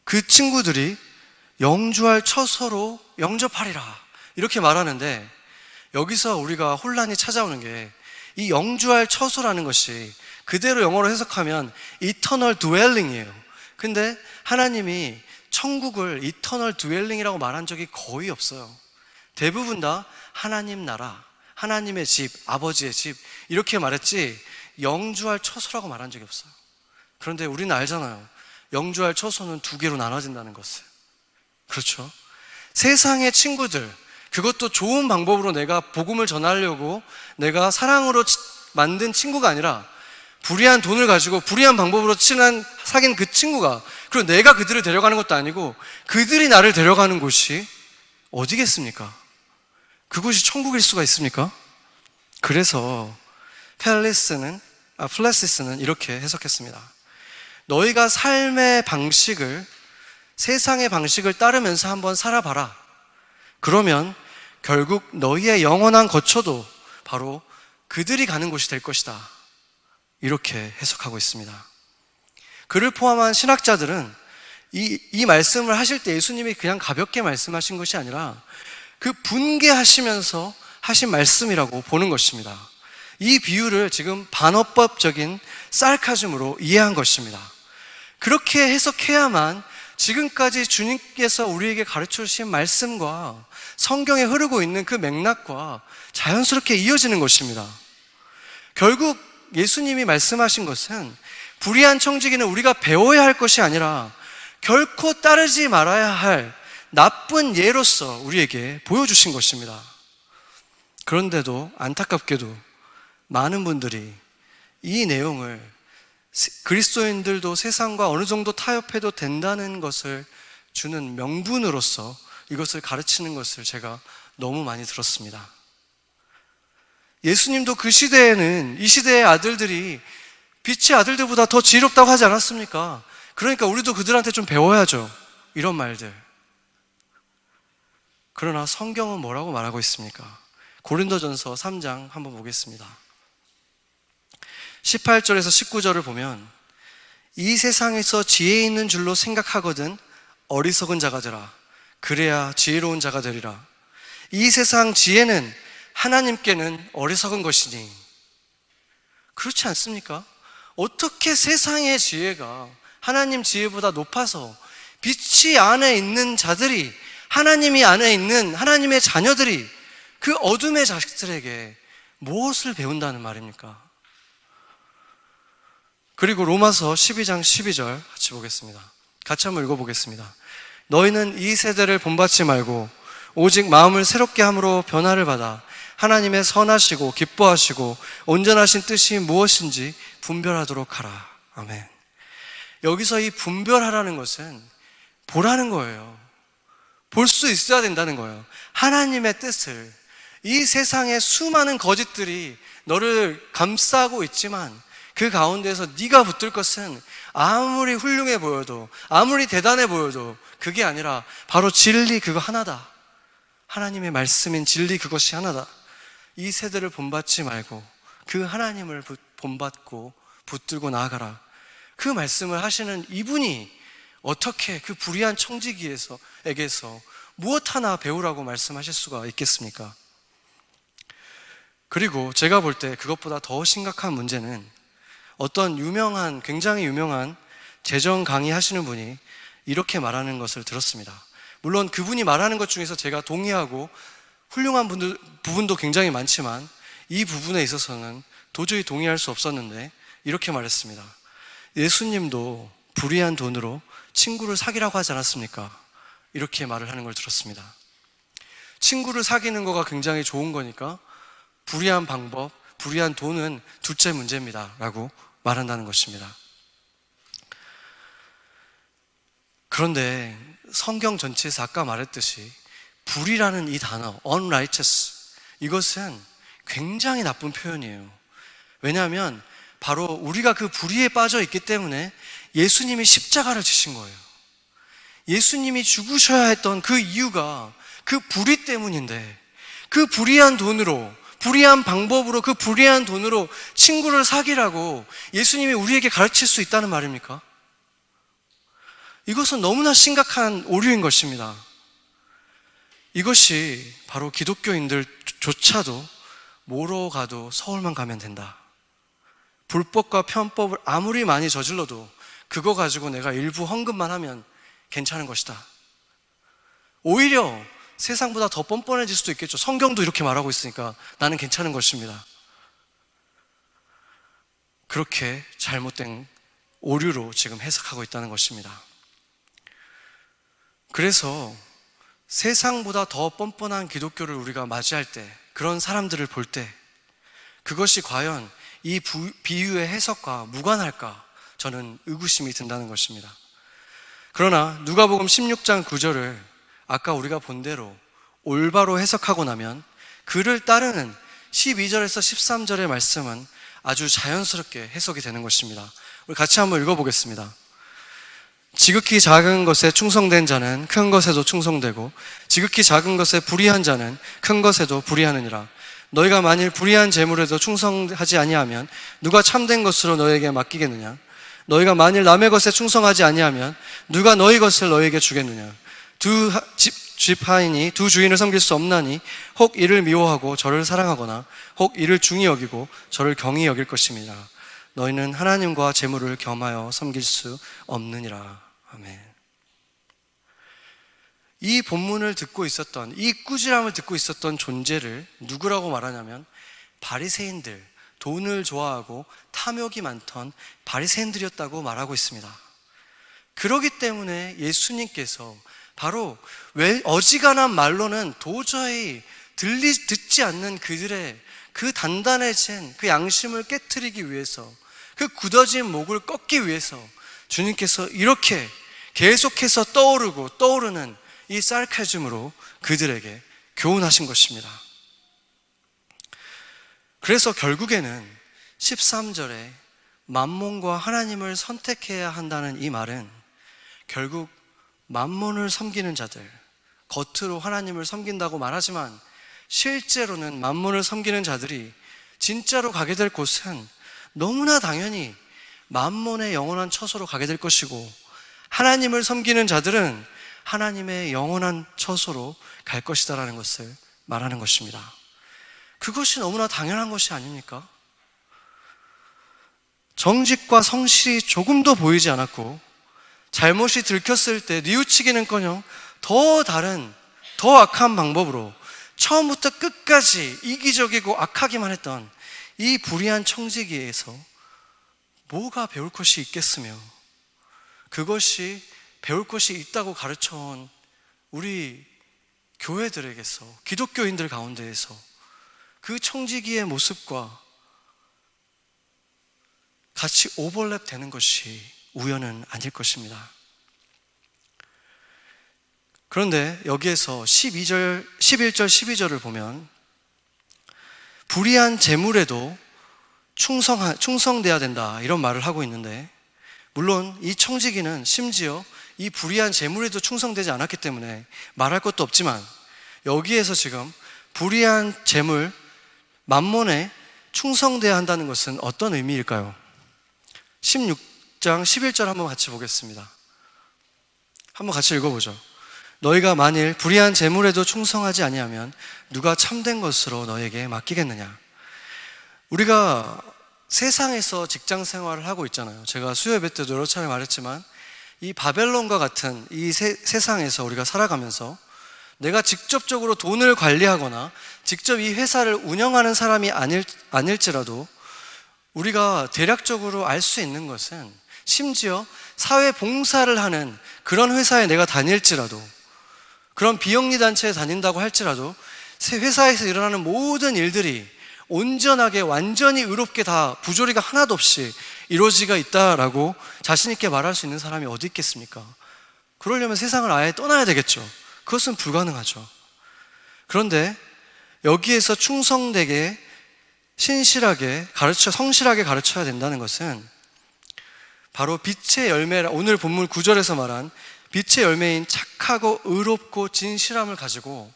그 친구들이 영주할 처소로 영접하리라 이렇게 말하는데, 여기서 우리가 혼란이 찾아오는 게, 이 영주할 처소라는 것이 그대로 영어로 해석하면 eternal dwelling이에요. 근데 하나님이 천국을 eternal dwelling이라고 말한 적이 거의 없어요. 대부분 다 하나님 나라, 하나님의 집, 아버지의 집 이렇게 말했지 영주할 처소라고 말한 적이 없어요. 그런데 우리는 알잖아요. 영주할 처소는 두 개로 나눠진다는 것을. 그렇죠? 세상의 친구들, 그것도 좋은 방법으로 내가 복음을 전하려고 내가 사랑으로 만든 친구가 아니라 불의한 돈을 가지고 불의한 방법으로 사귄 그 친구가, 그리고 내가 그들을 데려가는 것도 아니고 그들이 나를 데려가는 곳이 어디겠습니까? 그곳이 천국일 수가 있습니까? 그래서 플래시스는 이렇게 해석했습니다. 너희가 삶의 방식을, 세상의 방식을 따르면서 한번 살아봐라. 그러면 결국 너희의 영원한 거처도 바로 그들이 가는 곳이 될 것이다. 이렇게 해석하고 있습니다. 그를 포함한 신학자들은 이 말씀을 하실 때 예수님이 그냥 가볍게 말씀하신 것이 아니라 그 분개하시면서 하신 말씀이라고 보는 것입니다. 이 비유를 지금 반어법적인 사르카즘으로 이해한 것입니다. 그렇게 해석해야만 지금까지 주님께서 우리에게 가르쳐 주신 말씀과 성경에 흐르고 있는 그 맥락과 자연스럽게 이어지는 것입니다. 결국 예수님이 말씀하신 것은 불의한 청지기는 우리가 배워야 할 것이 아니라 결코 따르지 말아야 할 나쁜 예로서 우리에게 보여주신 것입니다. 그런데도 안타깝게도 많은 분들이 이 내용을 그리스도인들도 세상과 어느 정도 타협해도 된다는 것을 주는 명분으로서 이것을 가르치는 것을 제가 너무 많이 들었습니다. 예수님도 그 시대에는 이 시대의 아들들이 빛의 아들들보다 더 지혜롭다고 하지 않았습니까? 그러니까 우리도 그들한테 좀 배워야죠. 이런 말들. 그러나 성경은 뭐라고 말하고 있습니까? 고린도전서 3장 한번 보겠습니다. 18절에서 19절을 보면, 이 세상에서 지혜 있는 줄로 생각하거든 어리석은 자가 되라. 그래야 지혜로운 자가 되리라. 이 세상 지혜는 하나님께는 어리석은 것이니. 그렇지 않습니까? 어떻게 세상의 지혜가 하나님 지혜보다 높아서 빛이 안에 있는 자들이, 하나님이 안에 있는 하나님의 자녀들이 그 어둠의 자식들에게 무엇을 배운다는 말입니까? 그리고 로마서 12장 12절 같이 보겠습니다. 같이 한번 읽어보겠습니다. 너희는 이 세대를 본받지 말고 오직 마음을 새롭게 함으로 변화를 받아 하나님의 선하시고 기뻐하시고 온전하신 뜻이 무엇인지 분별하도록 하라. 아멘. 여기서 이 분별하라는 것은 보라는 거예요. 볼 수 있어야 된다는 거예요. 하나님의 뜻을. 이 세상의 수많은 거짓들이 너를 감싸고 있지만 그 가운데서 네가 붙들 것은 아무리 훌륭해 보여도, 아무리 대단해 보여도 그게 아니라 바로 진리 그거 하나다. 하나님의 말씀인 진리 그것이 하나다. 이 세대를 본받지 말고 그 하나님을 본받고 붙들고 나아가라. 그 말씀을 하시는 이분이 어떻게 그 불의한 청지기에게서 무엇 하나 배우라고 말씀하실 수가 있겠습니까? 그리고 제가 볼 때 그것보다 더 심각한 문제는 어떤 굉장히 유명한 재정 강의 하시는 분이 이렇게 말하는 것을 들었습니다. 물론 그분이 말하는 것 중에서 제가 동의하고 훌륭한 부분도 굉장히 많지만 이 부분에 있어서는 도저히 동의할 수 없었는데 이렇게 말했습니다. 예수님도 불의한 돈으로 친구를 사귀라고 하지 않았습니까? 이렇게 말을 하는 걸 들었습니다. 친구를 사귀는 거가 굉장히 좋은 거니까 불의한 방법, 불의한 돈은 둘째 문제입니다 라고 말한다는 것입니다. 그런데 성경 전체에서 아까 말했듯이 불의라는 이 단어, unrighteous, 이것은 굉장히 나쁜 표현이에요. 왜냐하면 바로 우리가 그 불의에 빠져 있기 때문에 예수님이 십자가를 지신 거예요. 예수님이 죽으셔야 했던 그 이유가 그 불의 때문인데, 그 불의한 돈으로, 불의한 방법으로, 그 불의한 돈으로 친구를 사귀라고 예수님이 우리에게 가르칠 수 있다는 말입니까? 이것은 너무나 심각한 오류인 것입니다. 이것이 바로 기독교인들조차도 뭐로 가도 서울만 가면 된다. 불법과 편법을 아무리 많이 저질러도 그거 가지고 내가 일부 헌금만 하면 괜찮은 것이다. 오히려 세상보다 더 뻔뻔해질 수도 있겠죠. 성경도 이렇게 말하고 있으니까 나는 괜찮은 것입니다. 그렇게 잘못된 오류로 지금 해석하고 있다는 것입니다. 그래서 세상보다 더 뻔뻔한 기독교를 우리가 맞이할 때, 그런 사람들을 볼 때 그것이 과연 이 비유의 해석과 무관할까? 저는 의구심이 든다는 것입니다. 그러나 누가복음 16장 9절을 아까 우리가 본 대로 올바로 해석하고 나면 그를 따르는 12절에서 13절의 말씀은 아주 자연스럽게 해석이 되는 것입니다. 우리 같이 한번 읽어보겠습니다. 지극히 작은 것에 충성된 자는 큰 것에도 충성되고 지극히 작은 것에 불의한 자는 큰 것에도 불의하느니라. 너희가 만일 불의한 재물에도 충성하지 아니하면 누가 참된 것으로 너희에게 맡기겠느냐? 너희가 만일 남의 것에 충성하지 아니하면 누가 너희 것을 너희에게 주겠느냐? 두 지파인이 두 주인을 섬길 수 없나니 혹 이를 미워하고 저를 사랑하거나 혹 이를 중히 여기고 저를 경히 여길 것입니다. 너희는 하나님과 재물을 겸하여 섬길 수 없느니라. 아멘. 이 본문을 듣고 있었던, 이 꾸지람을 듣고 있었던 존재를 누구라고 말하냐면 바리새인들, 돈을 좋아하고 탐욕이 많던 바리새인들이었다고 말하고 있습니다. 그렇기 때문에 예수님께서 바로 어지간한 말로는 도저히 듣지 않는 그들의 그 단단해진 그 양심을 깨트리기 위해서, 그 굳어진 목을 꺾기 위해서 주님께서 이렇게 계속해서 떠오르는 이 sarcasm으로 그들에게 교훈하신 것입니다. 그래서 결국에는 13절에 만몬과 하나님을 선택해야 한다는 이 말은 결국 만몬을 섬기는 자들, 겉으로 하나님을 섬긴다고 말하지만 실제로는 만몬을 섬기는 자들이 진짜로 가게 될 곳은 너무나 당연히 만몬의 영원한 처소로 가게 될 것이고, 하나님을 섬기는 자들은 하나님의 영원한 처소로 갈 것이다라는 것을 말하는 것입니다. 그것이 너무나 당연한 것이 아닙니까? 정직과 성실이 조금도 보이지 않았고 잘못이 들켰을 때 뉘우치기는커녕 더 다른, 더 악한 방법으로 처음부터 끝까지 이기적이고 악하기만 했던 이 불의한 청지기에서 뭐가 배울 것이 있겠으며, 그것이 배울 것이 있다고 가르쳐온 우리 교회들에게서, 기독교인들 가운데에서 그 청지기의 모습과 같이 오버랩 되는 것이 우연은 아닐 것입니다. 그런데 여기에서 11절, 12절을 보면 불의한 재물에도 충성돼야 된다, 이런 말을 하고 있는데, 물론 이 청지기는 심지어 이 불의한 재물에도 충성되지 않았기 때문에 말할 것도 없지만, 여기에서 지금 불의한 재물, 만몬에 충성돼야 한다는 것은 어떤 의미일까요? 16장 11절 한번 같이 보겠습니다. 한번 같이 읽어보죠. 너희가 만일 불의한 재물에도 충성하지 아니하면 누가 참된 것으로 너에게 맡기겠느냐. 우리가 세상에서 직장 생활을 하고 있잖아요. 제가 수요예배 때도 여러 차례 말했지만 이 바벨론과 같은 이 세상에서 우리가 살아가면서 내가 직접적으로 돈을 관리하거나 직접 이 회사를 운영하는 사람이 아닐지라도 우리가 대략적으로 알 수 있는 것은, 심지어 사회 봉사를 하는 그런 회사에 내가 다닐지라도, 그런 비영리 단체에 다닌다고 할지라도 회사에서 일어나는 모든 일들이 온전하게 완전히 의롭게 다 부조리가 하나도 없이 이루어지가 있다라고 자신 있게 말할 수 있는 사람이 어디 있겠습니까? 그러려면 세상을 아예 떠나야 되겠죠. 그것은 불가능하죠. 그런데 여기에서 충성되게 신실하게 성실하게 가르쳐야 된다는 것은 바로 빛의 열매라, 오늘 본문 9절에서 말한 빛의 열매인 착하고 의롭고 진실함을 가지고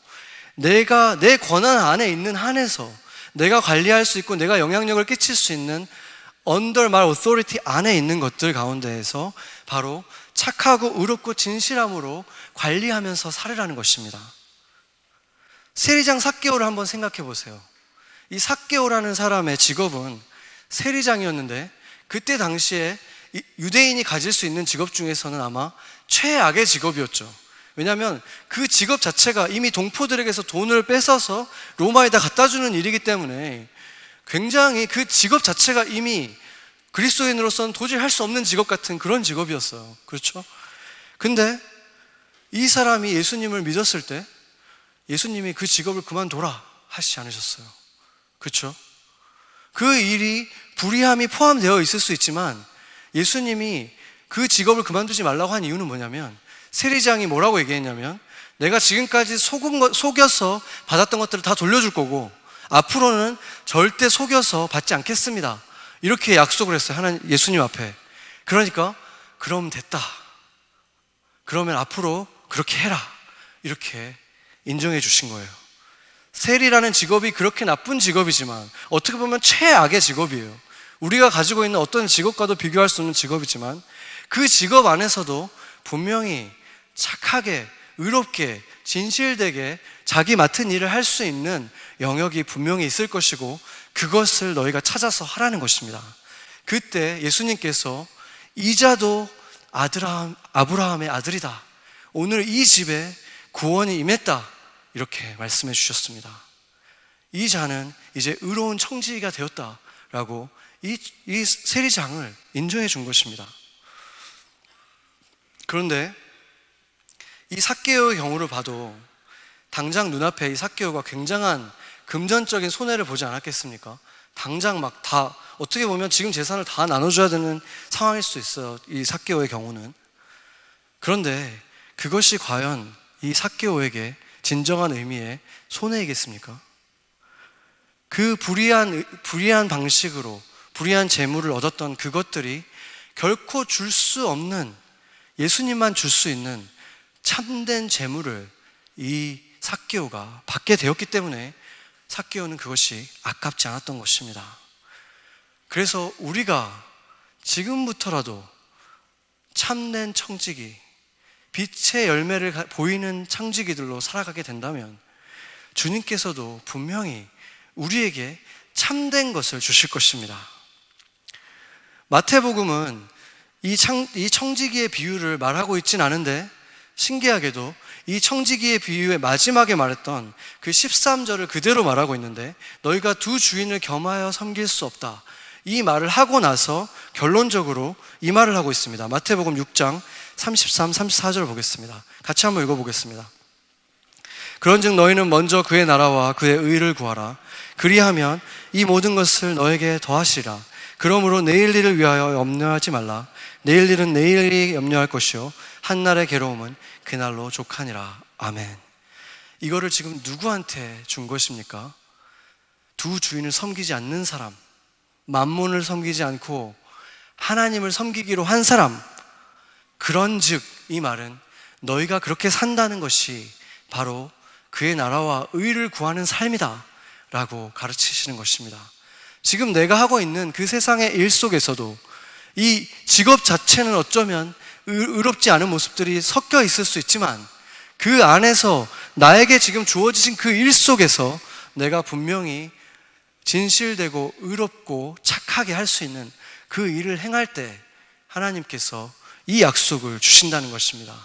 내가 내 권한 안에 있는 한에서 내가 관리할 수 있고 내가 영향력을 끼칠 수 있는 under my authority 안에 있는 것들 가운데에서 바로 착하고 의롭고 진실함으로 관리하면서 살으라는 것입니다. 세리장 삭개오를 한번 생각해 보세요. 이 삭개오라는 사람의 직업은 세리장이었는데, 그때 당시에 유대인이 가질 수 있는 직업 중에서는 아마 최악의 직업이었죠. 왜냐하면 그 직업 자체가 이미 동포들에게서 돈을 뺏어서 로마에다 갖다 주는 일이기 때문에 굉장히 그 직업 자체가 이미 그리스도인으로서는 도저히 할 수 없는 직업 같은 그런 직업이었어요. 그렇죠? 근데 이 사람이 예수님을 믿었을 때 예수님이 그 직업을 그만둬라 하시지 않으셨어요. 그렇죠? 그 일이 불의함이 포함되어 있을 수 있지만 예수님이 그 직업을 그만두지 말라고 한 이유는 뭐냐면, 세리장이 뭐라고 얘기했냐면, 내가 지금까지 속여서 받았던 것들을 다 돌려줄 거고 앞으로는 절대 속여서 받지 않겠습니다, 이렇게 약속을 했어요. 예수님 앞에. 그러니까 그럼 됐다, 그러면 앞으로 그렇게 해라, 이렇게 인정해 주신 거예요. 세리라는 직업이 그렇게 나쁜 직업이지만 어떻게 보면 최악의 직업이에요. 우리가 가지고 있는 어떤 직업과도 비교할 수 없는 직업이지만 그 직업 안에서도 분명히 착하게, 의롭게, 진실되게 자기 맡은 일을 할 수 있는 영역이 분명히 있을 것이고, 그것을 너희가 찾아서 하라는 것입니다. 그때 예수님께서 이자도 아브라함의 아들이다, 오늘 이 집에 구원이 임했다, 이렇게 말씀해 주셨습니다. 이 자는 이제 의로운 청지기가 되었다라고 이 세리장을 인정해 준 것입니다. 그런데 이 삭개오의 경우를 봐도 당장 눈앞에 이 삭개오가 굉장한 금전적인 손해를 보지 않았겠습니까? 당장 막 다, 어떻게 보면 지금 재산을 다 나눠줘야 되는 상황일 수도 있어요, 이 삭개오의 경우는. 그런데 그것이 과연 이 삭개오에게 진정한 의미의 손해이겠습니까? 그 불의한 방식으로 불의한 재물을 얻었던 그것들이 결코 줄 수 없는, 예수님만 줄 수 있는 참된 재물을 이 삭개오가 받게 되었기 때문에 삭개오는 그것이 아깝지 않았던 것입니다. 그래서 우리가 지금부터라도 참된 청지기, 빛의 열매를 보이는 청지기들로 살아가게 된다면 주님께서도 분명히 우리에게 참된 것을 주실 것입니다. 마태복음은 이 청지기의 비유를 말하고 있진 않은데 신기하게도 이 청지기의 비유의 마지막에 말했던 그 13절을 그대로 말하고 있는데, 너희가 두 주인을 겸하여 섬길 수 없다, 이 말을 하고 나서 결론적으로 이 말을 하고 있습니다. 마태복음 6장 33, 34절 보겠습니다. 같이 한번 읽어보겠습니다. 그런즉 너희는 먼저 그의 나라와 그의 의를 구하라. 그리하면 이 모든 것을 너에게 더하시리라. 그러므로 내일 일을 위하여 염려하지 말라. 내일 일은 내일이 염려할 것이요 한날의 괴로움은 그날로 족하니라. 아멘. 이거를 지금 누구한테 준 것입니까? 두 주인을 섬기지 않는 사람, 만몬을 섬기지 않고 하나님을 섬기기로 한 사람, 그런즉 이 말은 너희가 그렇게 산다는 것이 바로 그의 나라와 의를 구하는 삶이다 라고 가르치시는 것입니다. 지금 내가 하고 있는 그 세상의 일 속에서도 이 직업 자체는 어쩌면 의롭지 않은 모습들이 섞여 있을 수 있지만, 그 안에서 나에게 지금 주어지신 그 일 속에서 내가 분명히 진실되고 의롭고 착하게 할 수 있는 그 일을 행할 때 하나님께서 이 약속을 주신다는 것입니다.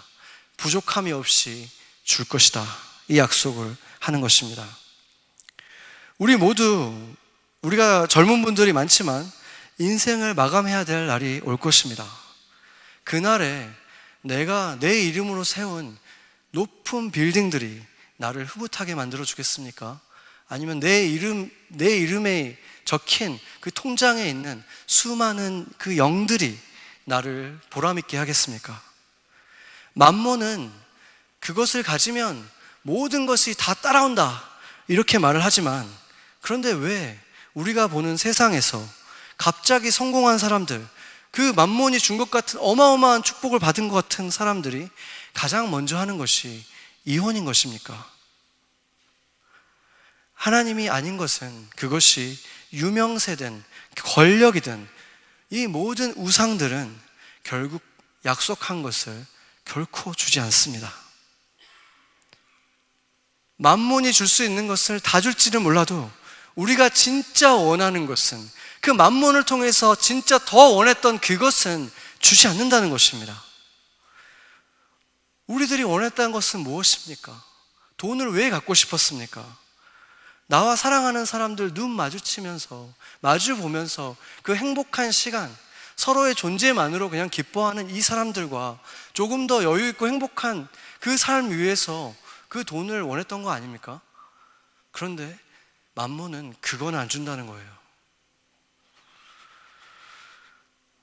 부족함이 없이 줄 것이다, 이 약속을 하는 것입니다. 우리가 젊은 분들이 많지만 인생을 마감해야 될 날이 올 것입니다. 그날에 내가 내 이름으로 세운 높은 빌딩들이 나를 흐뭇하게 만들어 주겠습니까? 아니면 내 이름에 적힌 그 통장에 있는 수많은 그 영들이 나를 보람있게 하겠습니까? 만몬은 그것을 가지면 모든 것이 다 따라온다, 이렇게 말을 하지만, 그런데 왜 우리가 보는 세상에서 갑자기 성공한 사람들, 그 만몬이 준 것 같은 어마어마한 축복을 받은 것 같은 사람들이 가장 먼저 하는 것이 이혼인 것입니까? 하나님이 아닌 것은 그것이 유명세든 권력이든 이 모든 우상들은 결국 약속한 것을 결코 주지 않습니다. 만몬이 줄 수 있는 것을 다 줄지는 몰라도 우리가 진짜 원하는 것은, 그 만몬을 통해서 진짜 더 원했던 그것은 주지 않는다는 것입니다. 우리들이 원했다는 것은 무엇입니까? 돈을 왜 갖고 싶었습니까? 나와 사랑하는 사람들 눈 마주치면서, 마주 보면서 그 행복한 시간, 서로의 존재만으로 그냥 기뻐하는 이 사람들과 조금 더 여유 있고 행복한 그 삶 위해서 그 돈을 원했던 거 아닙니까? 그런데 만몬은 그건 안 준다는 거예요.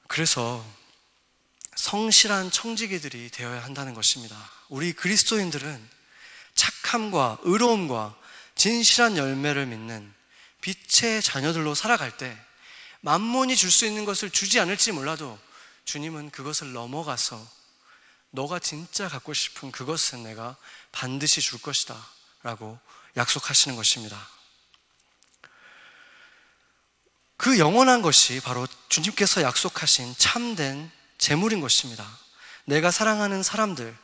그래서 성실한 청지기들이 되어야 한다는 것입니다. 우리 그리스도인들은 착함과 의로움과 진실한 열매를 맺는 빛의 자녀들로 살아갈 때 만몬이 줄 수 있는 것을 주지 않을지 몰라도 주님은 그것을 넘어가서 너가 진짜 갖고 싶은 그것은 내가 반드시 줄 것이다 라고 약속하시는 것입니다. 그 영원한 것이 바로 주님께서 약속하신 참된 재물인 것입니다. 내가 사랑하는 사람들,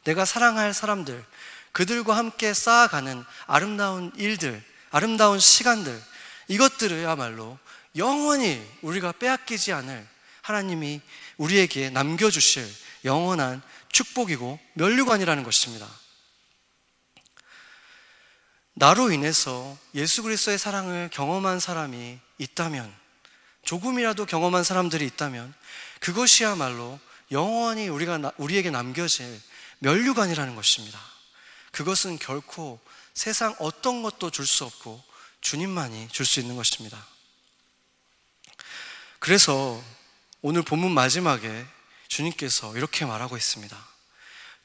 내가 사랑할 사람들, 그들과 함께 쌓아가는 아름다운 일들, 아름다운 시간들, 이것들이야말로 영원히 우리가 빼앗기지 않을 하나님이 우리에게 남겨주실 영원한 축복이고 면류관이라는 것입니다. 나로 인해서 예수 그리스도의 사랑을 경험한 사람이 있다면, 조금이라도 경험한 사람들이 있다면 그것이야말로 영원히 우리에게 남겨질 면류관이라는 것입니다. 그것은 결코 세상 어떤 것도 줄 수 없고 주님만이 줄 수 있는 것입니다. 그래서 오늘 본문 마지막에 주님께서 이렇게 말하고 있습니다.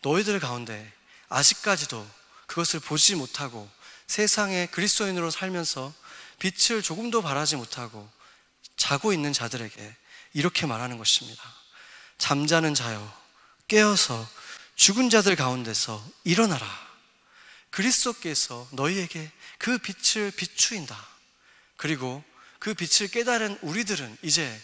너희들 가운데 아직까지도 그것을 보지 못하고 세상에 그리스도인으로 살면서 빛을 조금도 발하지 못하고 자고 있는 자들에게 이렇게 말하는 것입니다. 잠자는 자여 깨어서 죽은 자들 가운데서 일어나라. 그리스도께서 너희에게 그 빛을 비추인다. 그리고 그 빛을 깨달은 우리들은 이제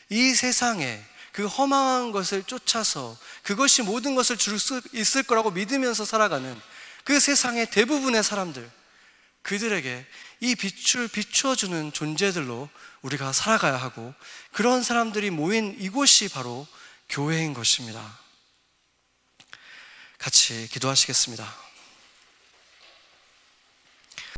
이 세상에 그 허망한 것을 쫓아서 그것이 모든 것을 줄 수 있을 거라고 믿으면서 살아가는 그 세상의 대부분의 사람들, 그들에게 이 빛을 비추어주는 존재들로 우리가 살아가야 하고, 그런 사람들이 모인 이곳이 바로 교회인 것입니다. 같이 기도하시겠습니다.